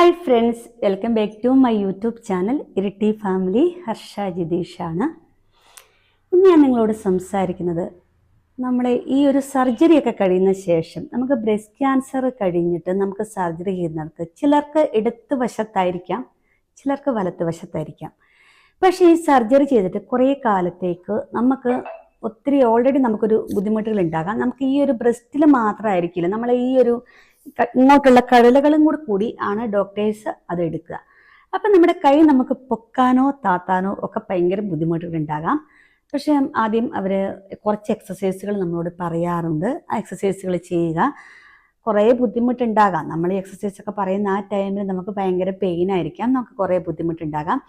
Hi friends, welcome back to my YouTube channel Iritty family. Harsha ജിതീഷാണ്. ഇന്ന് ഞാൻ നിങ്ങളോട് സംസാരിക്കുന്നത് നമ്മളെ ഈ ഒരു സർജറിയൊക്കെ കഴിയുന്ന ശേഷം നമുക്ക് ബ്രസ്റ്റ് ക്യാൻസർ കഴിഞ്ഞിട്ട് നമുക്ക് സർജറി ചെയ്യുന്നവർക്ക് ചിലർക്ക് ഇടത്ത് വശത്തായിരിക്കാം, ചിലർക്ക് വലത്ത് വശത്തായിരിക്കാം. പക്ഷേ ഈ സർജറി ചെയ്തിട്ട് കുറേ കാലത്തേക്ക് നമുക്ക് ഓൾറെഡി നമുക്കൊരു ബുദ്ധിമുട്ടുകൾ ഉണ്ടാകാം. നമുക്ക് ഈ ഒരു ബ്രസ്റ്റിൽ മാത്രമായിരിക്കില്ല, നമ്മളെ ഈ ഒരു ഇങ്ങോട്ടുള്ള കഴലകളും കൂടി ആണ് ഡോക്ടേഴ്സ് അത് എടുക്കുക. അപ്പം നമ്മുടെ കൈ നമുക്ക് പൊക്കാനോ താത്താനോ ഒക്കെ ഭയങ്കര ബുദ്ധിമുട്ടുകൾ ഉണ്ടാകാം. പക്ഷേ ആദ്യം അവർ കുറച്ച് എക്സസൈസുകൾ നമ്മളോട് പറയാറുണ്ട്. ആ എക്സസൈസുകൾ ചെയ്യുക. കുറേ ബുദ്ധിമുട്ടുണ്ടാകാം. നമ്മൾ ഈ എക്സസൈസ് ഒക്കെ പറയുന്ന ആ ടൈമിൽ നമുക്ക് ഭയങ്കര പെയിൻ ആയിരിക്കാം, നമുക്ക് കുറേ ബുദ്ധിമുട്ടുണ്ടാകാം.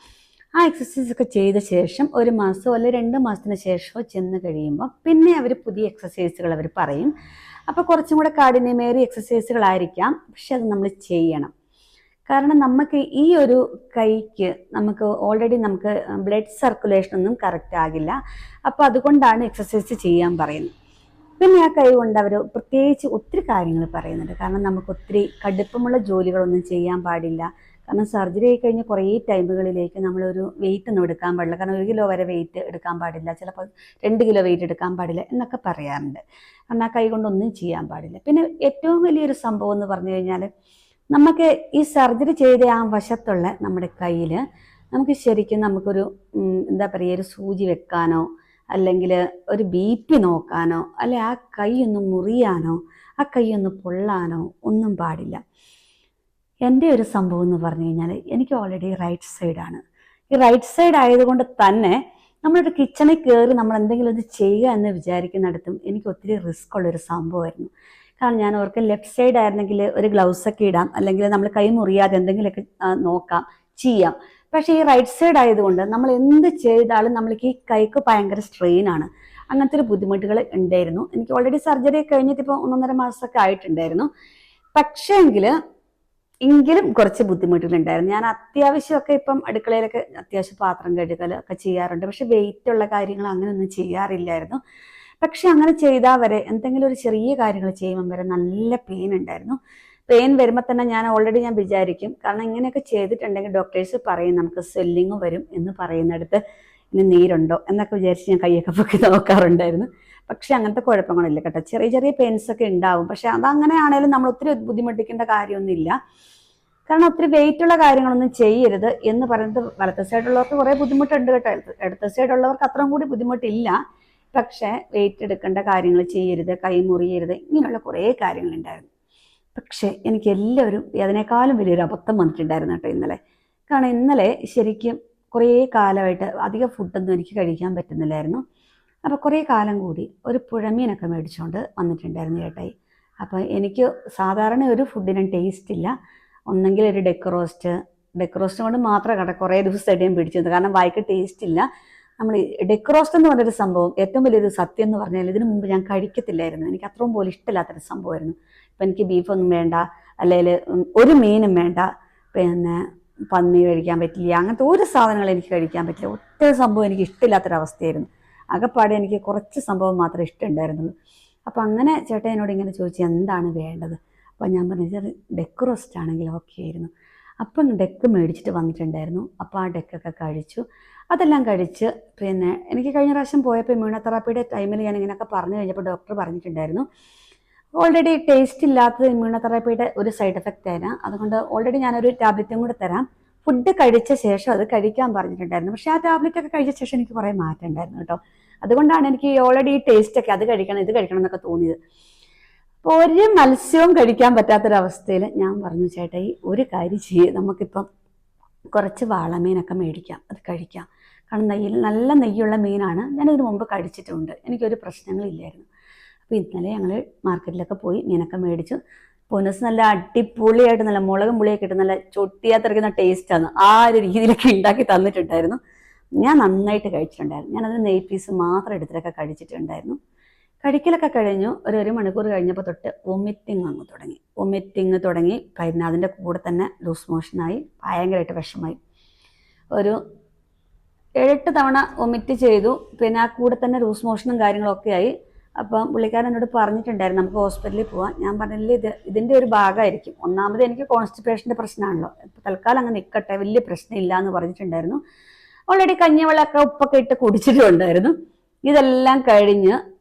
ആ എക്സസൈസ് ഒക്കെ ചെയ്ത ശേഷം 1 മാസമോ അല്ലെങ്കിൽ 2 മാസത്തിന് ശേഷമോ ചെന്ന് കഴിയുമ്പോൾ പിന്നെ അവർ പുതിയ എക്സസൈസുകൾ അവർ പറയും. അപ്പോൾ കുറച്ചും കൂടെ കാഠിന്യമേറിയ എക്സസൈസുകളായിരിക്കാം, പക്ഷെ അത് നമ്മൾ ചെയ്യണം. കാരണം നമുക്ക് ഈ ഒരു കൈക്ക് നമുക്ക് ഓൾറെഡി നമുക്ക് ബ്ലഡ് സർക്കുലേഷൻ ഒന്നും കറക്റ്റ് ആകില്ല. അപ്പോൾ അതുകൊണ്ടാണ് എക്സസൈസ് ചെയ്യാൻ പറയുന്നത്. പിന്നെ ആ കൈ കൊണ്ട് അവർ പ്രത്യേകിച്ച് ഒത്തിരി കാര്യങ്ങൾ പറയുന്നുണ്ട്. കാരണം നമുക്ക് ഒത്തിരി കടുപ്പമുള്ള ജോലികളൊന്നും ചെയ്യാൻ പാടില്ല. കാരണം സർജറി ആയി കഴിഞ്ഞ് കുറേ ടൈമുകളിലേക്ക് നമ്മളൊരു വെയിറ്റ് ഒന്നും എടുക്കാൻ പാടില്ല. കാരണം 1 കിലോ വരെ വെയിറ്റ് എടുക്കാൻ പാടില്ല, ചിലപ്പോൾ 2 കിലോ വെയിറ്റ് എടുക്കാൻ പാടില്ല എന്നൊക്കെ പറയാറുണ്ട്. കാരണം ആ കൈ കൊണ്ടൊന്നും ചെയ്യാൻ പാടില്ല. പിന്നെ ഏറ്റവും വലിയൊരു സംഭവം എന്ന് പറഞ്ഞു കഴിഞ്ഞാൽ, നമുക്ക് ഈ സർജറി ചെയ്ത ആ വശത്തുള്ള നമ്മുടെ കയ്യിൽ നമുക്ക് ശരിക്കും നമുക്കൊരു എന്താ പറയുക, ഒരു സൂചി വെക്കാനോ അല്ലെങ്കിൽ ഒരു BP നോക്കാനോ അല്ലെ ആ കൈ ഒന്ന് മുറിയാനോ ആ കൈ ഒന്ന് പൊള്ളാനോ ഒന്നും പാടില്ല. എൻ്റെ ഒരു സംഭവം എന്ന് പറഞ്ഞു കഴിഞ്ഞാൽ, എനിക്ക് ഓൾറെഡി റൈറ്റ് സൈഡാണ്. ഈ റൈറ്റ് സൈഡ് ആയതുകൊണ്ട് തന്നെ നമ്മളൊരു കിച്ചണിൽ കയറി നമ്മൾ എന്തെങ്കിലും ഒന്ന് ചെയ്യുക എന്ന് വിചാരിക്കുന്നിടത്തും എനിക്ക് ഒത്തിരി റിസ്ക് ഉള്ളൊരു സംഭവമായിരുന്നു. കാരണം ഞാൻ ഓർക്ക് ലെഫ്റ്റ് സൈഡ് ആയിരുന്നെങ്കിൽ ഒരു ഗ്ലൗസൊക്കെ ഇടാം, അല്ലെങ്കിൽ നമ്മൾ കൈ മുറിയാതെ എന്തെങ്കിലുമൊക്കെ നോക്കാം, ചെയ്യാം. പക്ഷേ ഈ റൈറ്റ് സൈഡ് ആയതുകൊണ്ട് നമ്മൾ എന്ത് ചെയ്താലും നമ്മൾക്ക് ഈ കൈക്ക് ഭയങ്കര സ്ട്രെയിനാണ്. അങ്ങനത്തെ ഒരു ബുദ്ധിമുട്ടുകൾ ഉണ്ടായിരുന്നു. എനിക്ക് ഓൾറെഡി സർജറി കഴിഞ്ഞിട്ട് ഇപ്പോൾ 1.5 മാസമൊക്കെ ആയിട്ടുണ്ടായിരുന്നു. എങ്കിലും കുറച്ച് ബുദ്ധിമുട്ടുകളുണ്ടായിരുന്നു. ഞാൻ അത്യാവശ്യമൊക്കെ ഇപ്പം അടുക്കളയിലൊക്കെ അത്യാവശ്യം പാത്രം കഴുകലൊക്കെ ചെയ്യാറുണ്ട്. പക്ഷെ വെയിറ്റ് ഉള്ള കാര്യങ്ങൾ അങ്ങനെയൊന്നും ചെയ്യാറില്ലായിരുന്നു. പക്ഷെ അങ്ങനെ ചെയ്താൽ വരെ എന്തെങ്കിലും ഒരു ചെറിയ കാര്യങ്ങൾ ചെയ്യുമ്പം വരെ നല്ല പെയിൻ ഉണ്ടായിരുന്നു. പെയിൻ വരുമ്പോൾ തന്നെ ഞാൻ വിചാരിക്കും, കാരണം ഇങ്ങനെയൊക്കെ ചെയ്തിട്ടുണ്ടെങ്കിൽ ഡോക്ടേഴ്സ് പറയും നമുക്ക് സ്വെല്ലിങ് വരും എന്ന് പറയുന്നിടത്ത് ഇനി നീരുണ്ടോ എന്നൊക്കെ വിചാരിച്ച് ഞാൻ കൈയൊക്കെ പൊക്കി നോക്കാറുണ്ടായിരുന്നു. പക്ഷെ അങ്ങനത്തെ കുഴപ്പങ്ങളില്ല കേട്ടോ. ചെറിയ ചെറിയ പെയിൻസ് ഒക്കെ ഉണ്ടാവും. പക്ഷെ അതങ്ങനെയാണേലും നമ്മൾ ഒത്തിരി ബുദ്ധിമുട്ടിക്കേണ്ട കാര്യമൊന്നുമില്ല. കാരണം ഒത്തിരി വെയിറ്റുള്ള കാര്യങ്ങളൊന്നും ചെയ്യരുത് എന്ന് പറയുന്നത് വലത്തെ സൈഡുള്ളവർക്ക് കുറേ ബുദ്ധിമുട്ടുണ്ട് കേട്ടോ. ഇടത്തെ സൈഡുള്ളവർക്ക് അത്രയും കൂടി ബുദ്ധിമുട്ടില്ല. പക്ഷെ വെയിറ്റ് എടുക്കേണ്ട കാര്യങ്ങൾ ചെയ്യരുത്, കൈ മുറിയരുത്, ഇങ്ങനെയുള്ള കുറേ കാര്യങ്ങളുണ്ടായിരുന്നു. പക്ഷെ എനിക്ക് എല്ലാവരും അതിനേക്കാളും വലിയൊരു അബദ്ധം വന്നിട്ടുണ്ടായിരുന്നു കേട്ടോ ഇന്നലെ. കാരണം ഇന്നലെ ശരിക്കും കുറേ കാലമായിട്ട് അധികം ഫുഡൊന്നും എനിക്ക് കഴിക്കാൻ പറ്റുന്നില്ലായിരുന്നു. അപ്പോൾ കുറേ കാലം കൂടി ഒരു പുഴമീനൊക്കെ മേടിച്ചുകൊണ്ട് വന്നിട്ടുണ്ടായിരുന്നു ചേട്ടായി. അപ്പോൾ എനിക്ക് സാധാരണ ഒരു ഫുഡിനും ടേസ്റ്റ് ഇല്ല. ഒന്നെങ്കിൽ ഒരു ഡെക്ക് റോസ്റ്റ് കൊണ്ട് മാത്രമേ കുറേ ദിവസമായിട്ട് ഞാൻ പിടിച്ചത്. കാരണം വായിക്ക് ടേസ്റ്റ് ഇല്ല. നമ്മൾ ഡെക്ക് റോസ്റ്റ് എന്ന് പറഞ്ഞൊരു സംഭവം ഏറ്റവും വലിയൊരു സത്യം എന്ന് പറഞ്ഞാൽ, ഇതിനു മുമ്പ് ഞാൻ കഴിക്കത്തില്ലായിരുന്നു. എനിക്ക് അത്രയും പോലും ഇഷ്ടമില്ലാത്തൊരു സംഭവമായിരുന്നു. ഇപ്പം എനിക്ക് ബീഫൊന്നും വേണ്ട, അല്ലെങ്കിൽ ഒരു മീനും വേണ്ട, പിന്നെ പന്നി കഴിക്കാൻ പറ്റില്ല, അങ്ങനത്തെ ഒരു സാധനങ്ങൾ എനിക്ക് കഴിക്കാൻ പറ്റില്ല. ഒറ്റ സംഭവം എനിക്ക് ഇഷ്ടമില്ലാത്തൊരവസ്ഥയായിരുന്നു. ആകെപ്പാടെ എനിക്ക് കുറച്ച് സംഭവം മാത്രമേ ഇഷ്ടമുണ്ടായിരുന്നുള്ളൂ. അപ്പം അങ്ങനെ ചേട്ടൻ എന്നോട് ഇങ്ങനെ ചോദിച്ചു എന്താണ് വേണ്ടത്. അപ്പം ഞാൻ പറഞ്ഞത് ഡെക്ക് റോസ്റ്റ് ആണെങ്കിൽ ഓക്കെ ആയിരുന്നു. അപ്പം ഡെക്ക് മേടിച്ചിട്ട് വന്നിട്ടുണ്ടായിരുന്നു. അപ്പോൾ ആ ഡെക്കൊക്കെ കഴിച്ചു. അതെല്ലാം കഴിച്ച് പിന്നെ എനിക്ക് കഴിഞ്ഞ പ്രാവശ്യം പോയപ്പോൾ ഇമ്മ്യൂണോതെറാപ്പിയുടെ ടൈമിൽ ഞാൻ ഇങ്ങനെയൊക്കെ പറഞ്ഞു കഴിഞ്ഞപ്പോൾ ഡോക്ടർ പറഞ്ഞിട്ടുണ്ടായിരുന്നു ഓൾറെഡി ടേസ്റ്റ് ഇല്ലാത്തത് ഇമ്മ്യൂണോതെറാപ്പിയുടെ ഒരു സൈഡ് എഫക്റ്റ് ആയിരുന്നു. അതുകൊണ്ട് ഓൾറെഡി ഞാനൊരു ടാബ്ലറ്റും കൂടെ തരാം, ഫുഡ് കഴിച്ച ശേഷം അത് കഴിക്കാൻ പറഞ്ഞിട്ടുണ്ടായിരുന്നു. പക്ഷേ ആ ടാബ്ലറ്റ് ഒക്കെ കഴിച്ച ശേഷം എനിക്ക് കുറേ മാറ്റം ഉണ്ടായിരുന്നു കേട്ടോ. അതുകൊണ്ടാണ് എനിക്ക് ഓൾറെഡി ഈ ടേസ്റ്റൊക്കെ അത് കഴിക്കണം ഇത് കഴിക്കണം എന്നൊക്കെ തോന്നിയത്. അപ്പോൾ ഒരു മത്സ്യവും കഴിക്കാൻ പറ്റാത്തൊരവസ്ഥയിൽ ഞാൻ പറഞ്ഞു ചേട്ടായി ഒരു കാര്യം ചെയ്യ്, നമുക്കിപ്പം കുറച്ച് വാളമീനൊക്കെ മേടിക്കാം, അത് കഴിക്കാം. കാരണം നല്ല നെയ്യുള്ള മീനാണ്, ഞാനിതിന് മുമ്പ് കഴിച്ചിട്ടുണ്ട്, എനിക്കൊരു പ്രശ്നങ്ങളില്ലായിരുന്നു. അപ്പോൾ ഇന്നലെ ഞങ്ങൾ മാർക്കറ്റിലൊക്കെ പോയി മീനൊക്കെ മേടിച്ചു. പൊന്നസ് നല്ല അടിപൊളിയായിട്ട് നല്ല മുളകും പുളിയൊക്കെ ഇട്ട് നല്ല ചൊട്ടിയാത്തിറക്കുന്ന ടേസ്റ്റാണ്. ആ ഒരു രീതിയിലൊക്കെ ഉണ്ടാക്കി തന്നിട്ടുണ്ടായിരുന്നു. ഞാൻ നന്നായിട്ട് കഴിച്ചിട്ടുണ്ടായിരുന്നു. ഞാനതിന് നെയ് പീസ് മാത്രം എടുത്തിട്ടൊക്കെ കഴിച്ചിട്ടുണ്ടായിരുന്നു. കഴിക്കലൊക്കെ കഴിഞ്ഞു. ഒരു മണിക്കൂർ കഴിഞ്ഞപ്പോൾ തൊട്ട് വൊമിറ്റിങ് തുടങ്ങി. പിന്നെ അതിൻ്റെ കൂടെ തന്നെ ലൂസ് മോഷനായി, ഭയങ്കരമായിട്ട് വിഷമായി. ഒരു 7-8 തവണ വൊമിറ്റ് ചെയ്തു. പിന്നെ ആ കൂടെ തന്നെ ലൂസ് മോഷനും കാര്യങ്ങളൊക്കെ ആയി. അപ്പം പുള്ളിക്കാരൻ എന്നോട് പറഞ്ഞിട്ടുണ്ടായിരുന്നു നമുക്ക് ഹോസ്പിറ്റലിൽ പോവാം. ഞാൻ പറഞ്ഞില്ല, ഇതിൻ്റെ ഒരു ഭാഗമായിരിക്കും. ഒന്നാമത് എനിക്ക് കോൺസ്റ്റിപ്പേഷൻ്റെ പ്രശ്നമാണല്ലോ, തൽക്കാലം അങ്ങ് നിൽക്കട്ടെ, വലിയ പ്രശ്നമില്ല എന്ന് പറഞ്ഞിട്ടുണ്ടായിരുന്നു. ഓൾറെഡി കഞ്ഞിവെള്ളമൊക്കെ ഉപ്പൊക്കെ ഇട്ട് കുടിച്ചിട്ടുണ്ടായിരുന്നു. ഇതെല്ലാം കഴിഞ്ഞ്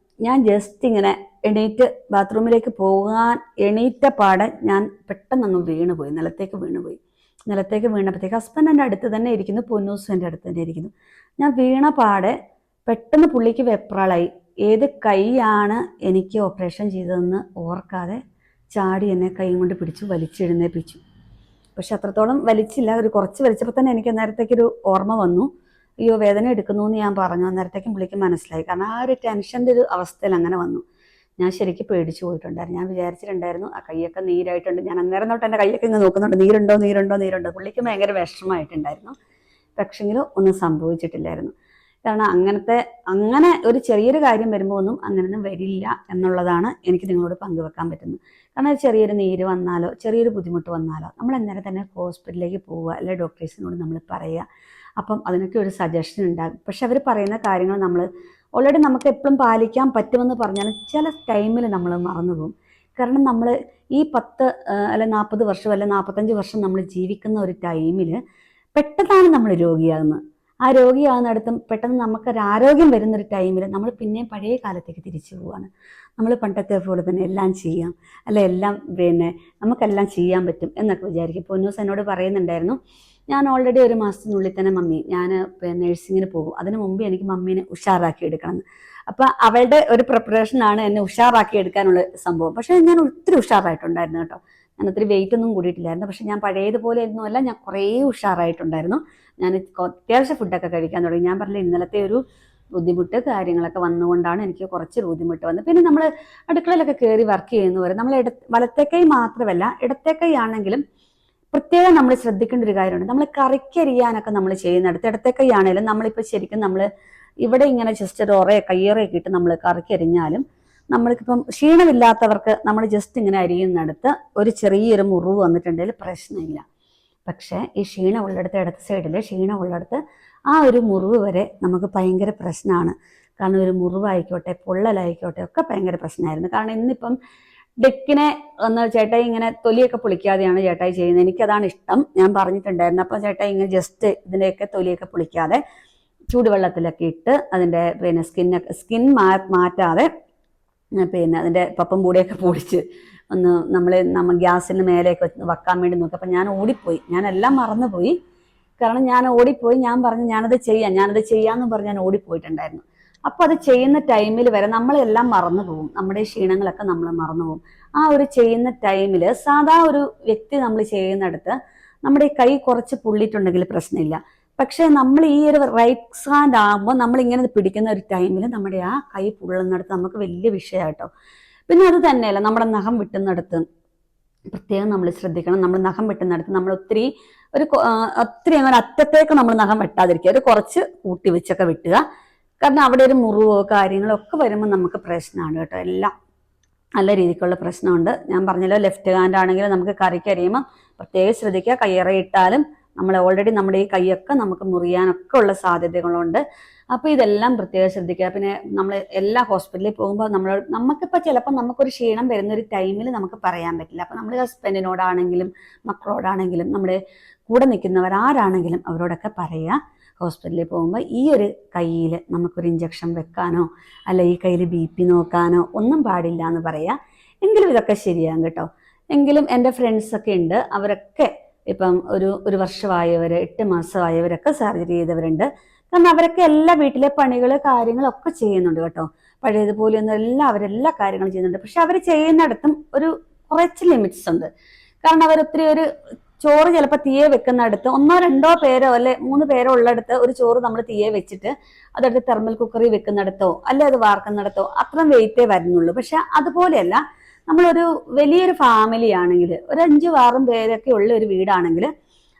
ഞാൻ ജസ്റ്റ് ഇങ്ങനെ എണീറ്റ് ബാത്റൂമിലേക്ക് പോകാൻ എണീറ്റ പാടെ ഞാൻ പെട്ടെന്നങ്ങ് വീണുപോയി, നിലത്തേക്ക് വീണുപോയി. നിലത്തേക്ക് വീണപ്പോഴത്തേക്ക് ഹസ്ബൻഡ് എൻ്റെ അടുത്ത് തന്നെ ഇരിക്കുന്നു, പൊന്നൂസും എൻ്റെ അടുത്ത് തന്നെ ഇരിക്കുന്നു. ഞാൻ വീണ പാടെ പെട്ടെന്ന് പുള്ളിക്ക് വെപ്രാളായി. ഏത് കൈയാണ് എനിക്ക് ഓപ്പറേഷൻ ചെയ്തതെന്ന് ഓർക്കാതെ ചാടി എന്നെ കൈ കൊണ്ട് പിടിച്ചു വലിച്ചെഴുന്നേൽപ്പിച്ചു. പക്ഷെ അത്രത്തോളം വലിച്ചില്ല, ഒരു കുറച്ച് വലിച്ചപ്പോൾ തന്നെ എനിക്ക് നേരത്തേക്കൊരു ഓർമ്മ വന്നു. അയ്യോ വേദന എടുക്കുന്നു എന്ന് ഞാൻ പറഞ്ഞു. അന്നേരത്തേക്കും പുള്ളിക്ക് മനസ്സിലായി. കാരണം ആ ഒരു ടെൻഷൻ്റെ ഒരു അവസ്ഥയിൽ അങ്ങനെ വന്നു. ഞാൻ ശരിക്കും പേടിച്ചു പോയിട്ടുണ്ടായിരുന്നു. ഞാൻ വിചാരിച്ചിട്ടുണ്ടായിരുന്നു ആ കൈയൊക്കെ നീരായിട്ടുണ്ട്. ഞാൻ അന്നേരം തൊട്ട് എൻ്റെ കൈയൊക്കെ ഇങ്ങനെ നോക്കുന്നുണ്ട്, നീരുണ്ടോ നീരുണ്ടോ നീരുണ്ടോ. പുള്ളിക്ക് ഭയങ്കര വിഷമമായിട്ടുണ്ടായിരുന്നു. പക്ഷെങ്കിലും ഒന്നും സംഭവിച്ചിട്ടില്ലായിരുന്നു. കാരണം അങ്ങനെ ഒരു ചെറിയൊരു കാര്യം വരുമ്പോൾ ഒന്നും അങ്ങനെയൊന്നും വരില്ല എന്നുള്ളതാണ് എനിക്ക് നിങ്ങളോട് പങ്കുവെക്കാൻ പറ്റുന്നത്. കാരണം ചെറിയൊരു നീര് വന്നാലോ ചെറിയൊരു ബുദ്ധിമുട്ട് വന്നാലോ നമ്മൾ അന്നേരം തന്നെ ഹോസ്പിറ്റലിലേക്ക് പോവുക, അല്ലെങ്കിൽ ഡോക്ടേഴ്സിനോട് നമ്മൾ പറയുക. അപ്പം അതിനൊക്കെ ഒരു സജഷൻ ഉണ്ടാകും. പക്ഷെ അവർ പറയുന്ന കാര്യങ്ങൾ നമ്മൾ ഓൾറെഡി നമുക്ക് എപ്പോഴും പാലിക്കാൻ പറ്റുമെന്ന് പറഞ്ഞാലും ചില ടൈമിൽ നമ്മൾ മറന്നുപോകും. കാരണം നമ്മൾ ഈ 10 അല്ലെ 40 വർഷം അല്ലെ 45 വർഷം നമ്മൾ ജീവിക്കുന്ന ഒരു ടൈമിൽ പെട്ടെന്നാണ് നമ്മൾ രോഗിയാകുന്നത്. ആ രോഗിയാകുന്നിടത്തും പെട്ടെന്ന് നമുക്കൊരു ആരോഗ്യം വരുന്നൊരു ടൈമിൽ നമ്മൾ പിന്നെയും പഴയ കാലത്തേക്ക് തിരിച്ചു പോവുകയാണ്. നമ്മൾ പണ്ടത്തെ പോലെ തന്നെ എല്ലാം ചെയ്യാം, അല്ലെ എല്ലാം നമുക്കെല്ലാം ചെയ്യാൻ പറ്റും എന്നൊക്കെ വിചാരിക്കും. പൊന്നൂസ് എന്നോട് പറയുന്നുണ്ടായിരുന്നു, ഞാൻ ഓൾറെഡി ഒരു മാസത്തിനുള്ളിൽ തന്നെ മമ്മി ഞാൻ നഴ്സിങ്ങിന് പോകും, അതിന് മുമ്പ് എനിക്ക് മമ്മീനെ ഉഷാറാക്കി എടുക്കണം. അപ്പം അവളുടെ ഒരു പ്രിപ്പറേഷനാണ് എന്നെ ഉഷാറാക്കി എടുക്കാനുള്ള സംഭവം. പക്ഷേ ഞാൻ ഒത്തിരി ഉഷാറായിട്ടുണ്ടായിരുന്നു കേട്ടോ. ഞാൻ ഒത്തിരി വെയിറ്റ് ഒന്നും കൂടിയിട്ടില്ലായിരുന്നു. പക്ഷെ ഞാൻ പഴയതുപോലെ ഒന്നുമല്ല, ഞാൻ കുറേ ഉഷാറായിട്ടുണ്ടായിരുന്നു. ഞാൻ അത്യാവശ്യം ഫുഡൊക്കെ കഴിക്കാൻ തുടങ്ങി. ഞാൻ പറഞ്ഞില്ല, ഇന്നലത്തെ ഒരു ബുദ്ധിമുട്ട് കാര്യങ്ങളൊക്കെ വന്നുകൊണ്ടാണ് എനിക്ക് കുറച്ച് ബുദ്ധിമുട്ട് വന്നത്. പിന്നെ നമ്മൾ അടുക്കളയിലൊക്കെ കയറി വർക്ക് ചെയ്യുന്നവരെ നമ്മൾ വലത്തേക്കൈ മാത്രമല്ല ഇടത്തേക്കൈ ആണെങ്കിലും പ്രത്യേകം നമ്മൾ ശ്രദ്ധിക്കേണ്ട ഒരു കാര്യമുണ്ട്. നമ്മൾ കറിക്കരിയാനൊക്കെ നമ്മൾ ചെയ്യുന്നിടത്ത് ഇടത്തേക്കൈ ആണെങ്കിലും നമ്മളിപ്പോൾ ശരിക്കും നമ്മൾ ഇവിടെ ഇങ്ങനെ ജസ്റ്റ് ഒരു കയ്യൊറയൊക്കെ ഇട്ട് നമ്മൾ കറിക്കരിഞ്ഞാലും നമ്മൾക്കിപ്പം ക്ഷീണമില്ലാത്തവർക്ക് നമ്മൾ ജസ്റ്റ് ഇങ്ങനെ അരിയുന്നിടത്ത് ഒരു ചെറിയൊരു മുറിവ് വന്നിട്ടുണ്ടെങ്കിൽ പ്രശ്നമില്ല. പക്ഷേ ഈ ക്ഷീണമുള്ളിടത്ത് ഇടത്ത് സൈഡിൽ ക്ഷീണമുള്ളിടത്ത് ആ ഒരു മുറിവ് വരെ നമുക്ക് ഭയങ്കര പ്രശ്നമാണ്. കാരണം ഒരു മുറിവായിക്കോട്ടെ പൊള്ളലായിക്കോട്ടെ ഒക്കെ ഭയങ്കര പ്രശ്നമായിരുന്നു. കാരണം ഇന്നിപ്പം ഡെക്കിനെ ഒന്ന് ചേട്ടായി ഇങ്ങനെ തൊലിയൊക്കെ പൊളിക്കാതെയാണ് ചേട്ടായി ചെയ്യുന്നത്. എനിക്കതാണ് ഇഷ്ടം, ഞാൻ പറഞ്ഞിട്ടുണ്ടായിരുന്നു. അപ്പം ചേട്ടായി ഇങ്ങനെ ജസ്റ്റ് ഇതിൻ്റെയൊക്കെ തൊലിയൊക്കെ പൊളിക്കാതെ ചൂടുവെള്ളത്തിലൊക്കെ ഇട്ട് അതിൻ്റെ സ്കിൻ മാറ്റാതെ അതിൻ്റെ പപ്പും പൂടിയൊക്കെ പൊടിച്ച് ഒന്ന് നമ്മൾ ഗ്യാസിന് മേലെയൊക്കെ വെക്കാൻ വേണ്ടി നോക്കി. അപ്പം ഞാൻ ഓടിപ്പോയി, ഞാനെല്ലാം മറന്നുപോയി. കാരണം ഞാൻ ഓടിപ്പോയി, ഞാൻ പറഞ്ഞു ഞാനത് ചെയ്യാമെന്ന് പറഞ്ഞ് ഞാൻ ഓടിപ്പോയിട്ടുണ്ടായിരുന്നു. അപ്പോൾ അത് ചെയ്യുന്ന ടൈമിൽ വരെ നമ്മളെല്ലാം മറന്നു പോകും, നമ്മുടെ ക്ഷീണങ്ങളൊക്കെ നമ്മൾ മറന്നു പോകും. ആ ഒരു ചെയ്യുന്ന ടൈമിൽ സാധാ ഒരു വ്യക്തി നമ്മൾ ചെയ്യുന്നിടത്ത് നമ്മുടെ ഈ കൈ കുറച്ച് പുള്ളിയിട്ടുണ്ടെങ്കിൽ പ്രശ്നമില്ല. പക്ഷേ നമ്മൾ ഈ ഒരു റൈറ്റ് ഹാൻഡ് ആകുമ്പോൾ നമ്മളിങ്ങനെ പിടിക്കുന്ന ഒരു ടൈമിൽ നമ്മുടെ ആ കൈ പുള്ളുന്നിടത്ത് നമുക്ക് വലിയ വിഷയമായിട്ടോ. പിന്നെ അത് തന്നെയല്ല, നമ്മുടെ നഖം വെട്ടുന്നിടത്ത് പ്രത്യേകം നമ്മൾ ശ്രദ്ധിക്കണം. നമ്മൾ നഖം വെട്ടുന്നിടത്ത് നമ്മൾ ഒത്തിരി അങ്ങനെ അറ്റത്തേക്ക് നമ്മൾ നഖം വെട്ടാതിരിക്കുക, ഒരു കുറച്ച് കൂട്ടി വെച്ചൊക്കെ വെട്ടുക. കാരണം അവിടെ ഒരു മുറിവോ കാര്യങ്ങളോ ഒക്കെ വരുമ്പോൾ നമുക്ക് പ്രശ്നമാണ് കേട്ടോ. എല്ലാം നല്ല രീതിക്കുള്ള പ്രശ്നമുണ്ട്. ഞാൻ പറഞ്ഞല്ലോ, ലെഫ്റ്റ് ഹാൻഡ് ആണെങ്കിലും നമുക്ക് കറിക്കരിയുമ്പോൾ പ്രത്യേകം ശ്രദ്ധിക്കുക. കയ്യറയിട്ടാലും നമ്മൾ ഓൾറെഡി നമ്മുടെ ഈ കൈയൊക്കെ നമുക്ക് മുറിയാനൊക്കെ ഉള്ള സാധ്യതകളുണ്ട്. അപ്പോൾ ഇതെല്ലാം പ്രത്യേകം ശ്രദ്ധിക്കുക. പിന്നെ നമ്മൾ എല്ലാ ഹോസ്പിറ്റലിൽ പോകുമ്പോൾ നമുക്കിപ്പോൾ ചിലപ്പോൾ നമുക്കൊരു ക്ഷീണം വരുന്നൊരു ടൈമിൽ നമുക്ക് പറയാൻ പറ്റില്ല. അപ്പോൾ നമ്മൾ ഹസ്ബൻഡിനോടാണെങ്കിലും മക്കളോടാണെങ്കിലും നമ്മുടെ കൂടെ നിൽക്കുന്നവർ ആരാണെങ്കിലും അവരോടൊക്കെ പറയുക, ഹോസ്പിറ്റലിൽ പോകുമ്പോൾ ഈ ഒരു കയ്യിൽ നമുക്കൊരു ഇഞ്ചക്ഷൻ വെക്കാനോ അല്ല ഈ കയ്യിൽ BP നോക്കാനോ ഒന്നും പാടില്ല എന്ന് പറയുക. എങ്കിലും ഇതൊക്കെ ശരിയാകും കേട്ടോ. എങ്കിലും എൻ്റെ ഫ്രണ്ട്സൊക്കെ ഉണ്ട്, അവരൊക്കെ ഇപ്പം ഒരു വർഷമായവർ 8 മാസമായവരൊക്കെ സർജറി ചെയ്തവരുണ്ട്. കാരണം അവരൊക്കെ എല്ലാ വീട്ടിലെ പണികൾ കാര്യങ്ങളൊക്കെ ചെയ്യുന്നുണ്ട് കേട്ടോ. പഴയതുപോലെയൊന്നും അവരെല്ലാ കാര്യങ്ങളും ചെയ്യുന്നുണ്ട്. പക്ഷെ അവർ ചെയ്യുന്നിടത്തും ഒരു കുറച്ച് ലിമിറ്റ്സ് ഉണ്ട്. കാരണം അവരൊത്തിരി ഒരു ചോറ് ചിലപ്പോൾ തീയെ വെക്കുന്നിടത്ത് 1 2 പേരോ അല്ലെ 3 പേരോ ഉള്ളിടത്ത് ഒരു ചോറ് നമ്മൾ തീയെ വെച്ചിട്ട് അതെടുത്ത് തെർമൽ കുക്കറിൽ വെക്കുന്നിടത്തോ അല്ലെ അത് വാർക്കുന്നിടത്തോ അത്രയും വെയിറ്റേ വരുന്നുള്ളൂ. പക്ഷെ അതുപോലെയല്ല, നമ്മളൊരു വലിയൊരു ഫാമിലി ആണെങ്കിൽ ഒരു 5 6 പേരൊക്കെ ഉള്ള ഒരു വീടാണെങ്കിൽ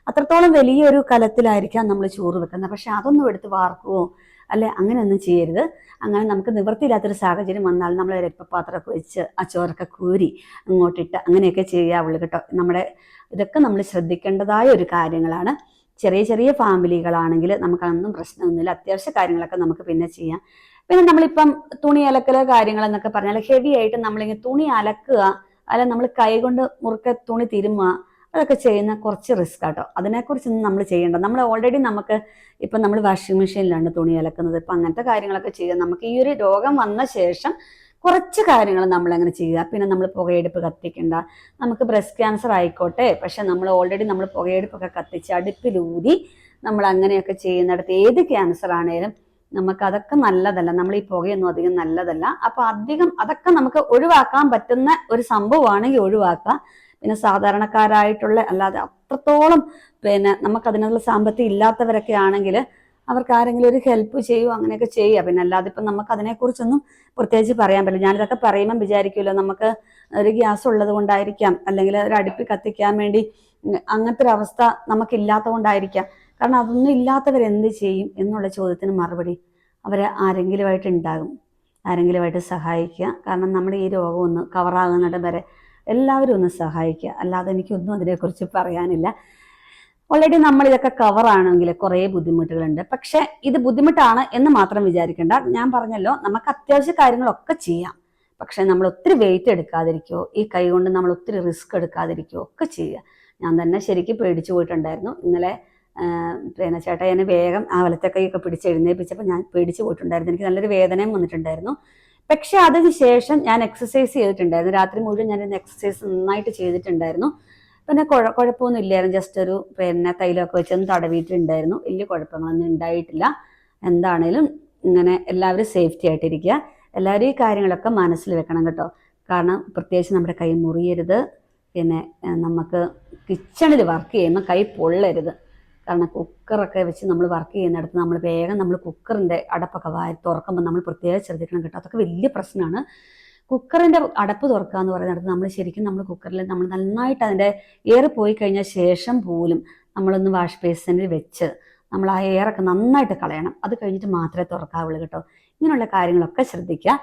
അത്രത്തോളം വലിയൊരു കലത്തിലായിരിക്കാം നമ്മൾ ചോറ് വെക്കുന്നത്. പക്ഷെ അതൊന്നും എടുത്ത് വാർക്കുവോ അല്ലെ അങ്ങനെയൊന്നും ചെയ്യരുത്. അങ്ങനെ നമുക്ക് നിവൃത്തിയില്ലാത്തൊരു സാഹചര്യം വന്നാൽ നമ്മൾ ഒരു എപ്പപ്പാത്രമൊക്കെ വെച്ച് ആ ചോറൊക്കെ കൂരി അങ്ങോട്ടിട്ട് അങ്ങനെയൊക്കെ ചെയ്യാവുള്ളൂ കേട്ടോ. ഇതൊക്കെ നമ്മൾ ശ്രദ്ധിക്കേണ്ടതായ ഒരു കാര്യങ്ങളാണ്. ചെറിയ ചെറിയ ഫാമിലികളാണെങ്കിൽ നമുക്കൊന്നും പ്രശ്നമൊന്നുമില്ല, അത്യാവശ്യ കാര്യങ്ങളൊക്കെ നമുക്ക് പിന്നെ ചെയ്യാം. പിന്നെ നമ്മളിപ്പം തുണി അലക്കല് കാര്യങ്ങൾ എന്നൊക്കെ പറഞ്ഞാൽ ഹെവി ആയിട്ട് നമ്മളിങ്ങനെ തുണി അലക്കുക, അല്ല നമ്മൾ കൈ കൊണ്ട് മുറുക്കെ തുണി തിരുമുക, അതൊക്കെ ചെയ്യുന്ന കുറച്ച് റിസ്ക് ആട്ടോ. അതിനെക്കുറിച്ചൊന്നും നമ്മൾ ചെയ്യേണ്ട. നമ്മൾ ഓൾറെഡി നമുക്ക് ഇപ്പം നമ്മൾ വാഷിംഗ് മെഷീനിലാണ് തുണി അലക്കുന്നത്. ഇപ്പം അങ്ങനത്തെ കാര്യങ്ങളൊക്കെ ചെയ്യുക. നമുക്ക് ഈ ഒരു രോഗം വന്ന ശേഷം കുറച്ച് കാര്യങ്ങൾ നമ്മളങ്ങനെ ചെയ്യുക. പിന്നെ നമ്മൾ പുകയെടുപ്പ് കത്തിക്കണ്ട. നമുക്ക് ബ്രസ്റ്റ് ക്യാൻസർ ആയിക്കോട്ടെ, പക്ഷെ നമ്മൾ ഓൾറെഡി നമ്മൾ പുകയെടുപ്പൊക്കെ കത്തിച്ച് അടുപ്പിലൂതി നമ്മൾ അങ്ങനെയൊക്കെ ചെയ്യുന്നിടത്ത് ഏത് ക്യാൻസർ ആണേലും നമുക്ക് അതൊക്കെ നല്ലതല്ല. നമ്മൾ ഈ പുകയൊന്നും അധികം നല്ലതല്ല. അപ്പൊ അധികം അതൊക്കെ നമുക്ക് ഒഴിവാക്കാൻ പറ്റുന്ന ഒരു സംഭവമാണെങ്കിൽ ഒഴിവാക്കുക. പിന്നെ സാധാരണക്കാരായിട്ടുള്ള, അല്ലാതെ അത്രത്തോളം പിന്നെ നമുക്ക് അതിനുള്ള സാമ്പത്തികം ഇല്ലാത്തവരൊക്കെ ആണെങ്കിൽ അവർക്ക് ആരെങ്കിലും ഒരു ഹെൽപ്പ് ചെയ്യുമോ അങ്ങനെയൊക്കെ ചെയ്യുക. പിന്നെ അല്ലാതെ ഇപ്പം നമുക്ക് അതിനെക്കുറിച്ചൊന്നും പ്രത്യേകിച്ച് പറയാൻ പറ്റില്ല. ഞാനിതൊക്കെ പറയുമ്പം വിചാരിക്കുമല്ലോ നമുക്ക് ഒരു ഗ്യാസ് ഉള്ളത് കൊണ്ടായിരിക്കാം, അല്ലെങ്കിൽ ഒരു അടുപ്പ് കത്തിക്കാൻ വേണ്ടി അങ്ങനത്തെ ഒരു അവസ്ഥ നമുക്കില്ലാത്തത് കൊണ്ടായിരിക്കാം. കാരണം അതൊന്നും ഇല്ലാത്തവരെന്ത് ചെയ്യും എന്നുള്ള ചോദ്യത്തിന് മറുപടി അവർ ആരെങ്കിലുമായിട്ട് ഉണ്ടാകും, ആരെങ്കിലുമായിട്ട് സഹായിക്കുക. കാരണം നമ്മുടെ ഈ രോഗം ഒന്ന് കവറാകുന്നിടം വരെ എല്ലാവരും ഒന്ന് സഹായിക്കുക. അല്ലാതെ എനിക്കൊന്നും അതിനെക്കുറിച്ച് പറയാനില്ല. ഓൾറെഡി നമ്മൾ ഇതൊക്കെ കവറാണെങ്കിൽ കുറേ ബുദ്ധിമുട്ടുകളുണ്ട്. പക്ഷെ ഇത് ബുദ്ധിമുട്ടാണ് എന്ന് മാത്രം വിചാരിക്കേണ്ട. ഞാൻ പറഞ്ഞല്ലോ നമുക്ക് അത്യാവശ്യ കാര്യങ്ങളൊക്കെ ചെയ്യാം. പക്ഷെ നമ്മൾ ഒത്തിരി വെയിറ്റ് എടുക്കാതിരിക്കോ, ഈ കൈ കൊണ്ട് നമ്മൾ ഒത്തിരി റിസ്ക് എടുക്കാതിരിക്കോ ഒക്കെ ചെയ്യുക. ഞാൻ തന്നെ ശരിക്കും പേടിച്ചു പോയിട്ടുണ്ടായിരുന്നു. ഇന്നലെ പിന്നെ ചേട്ടാ എന്നെ വേഗം ആ വലത്തെ കൈയൊക്കെ പിടിച്ച് എഴുന്നേൽപ്പിച്ചപ്പോൾ ഞാൻ പേടിച്ചു പോയിട്ടുണ്ടായിരുന്നു. എനിക്ക് നല്ലൊരു വേദനയും വന്നിട്ടുണ്ടായിരുന്നു. പക്ഷെ അതിന് ശേഷം ഞാൻ എക്സസൈസ് ചെയ്തിട്ടുണ്ടായിരുന്നു. രാത്രി മുഴുവൻ ഞാൻ എക്സസൈസ് നന്നായിട്ട് ചെയ്തിട്ടുണ്ടായിരുന്നു. പിന്നെ കുഴപ്പമൊന്നും ഇല്ലായിരുന്നു. ജസ്റ്റ് ഒരു പിന്നെ തൈലമൊക്കെ വെച്ചൊന്ന് തടവിയിട്ടുണ്ടായിരുന്നു. വലിയ കുഴപ്പങ്ങളൊന്നും ഉണ്ടായിട്ടില്ല. എന്താണേലും ഇങ്ങനെ എല്ലാവരും സേഫ്റ്റി ആയിട്ടിരിക്കുക. എല്ലാവരും ഈ കാര്യങ്ങളൊക്കെ മനസ്സിൽ വെക്കണം കേട്ടോ. കാരണം പ്രത്യേകിച്ച് നമ്മുടെ കൈ മുറിയരുത്. പിന്നെ നമുക്ക് കിച്ചണിൽ വർക്ക് ചെയ്യുമ്പോൾ കൈ പൊള്ളരുത്. കാരണം കുക്കറൊക്കെ വെച്ച് നമ്മൾ വർക്ക് ചെയ്യുന്നിടത്ത് നമ്മൾ വേഗം നമ്മൾ കുക്കറിൻ്റെ അടപ്പൊക്കെ തുറക്കുമ്പോൾ നമ്മൾ പ്രത്യേകം ശ്രദ്ധിക്കണം കേട്ടോ. അതൊക്കെ വലിയ പ്രശ്നമാണ്. കുക്കറിൻ്റെ അടപ്പ് തുറക്കുക എന്ന് പറയുന്നിടത്ത് നമ്മൾ ശരിക്കും നമ്മൾ കുക്കറിൽ നമ്മൾ നന്നായിട്ട് അതിൻ്റെ എയർ പോയി കഴിഞ്ഞ ശേഷം പോലും നമ്മളൊന്ന് വാഷ് ബേസിനിൽ വെച്ച് നമ്മൾ ആ എയറൊക്കെ നന്നായിട്ട് കളയണം. അത് കഴിഞ്ഞിട്ട് മാത്രമേ തുറക്കാവുള്ളൂ കേട്ടോ. ഇങ്ങനെയുള്ള കാര്യങ്ങളൊക്കെ ശ്രദ്ധിക്കുക.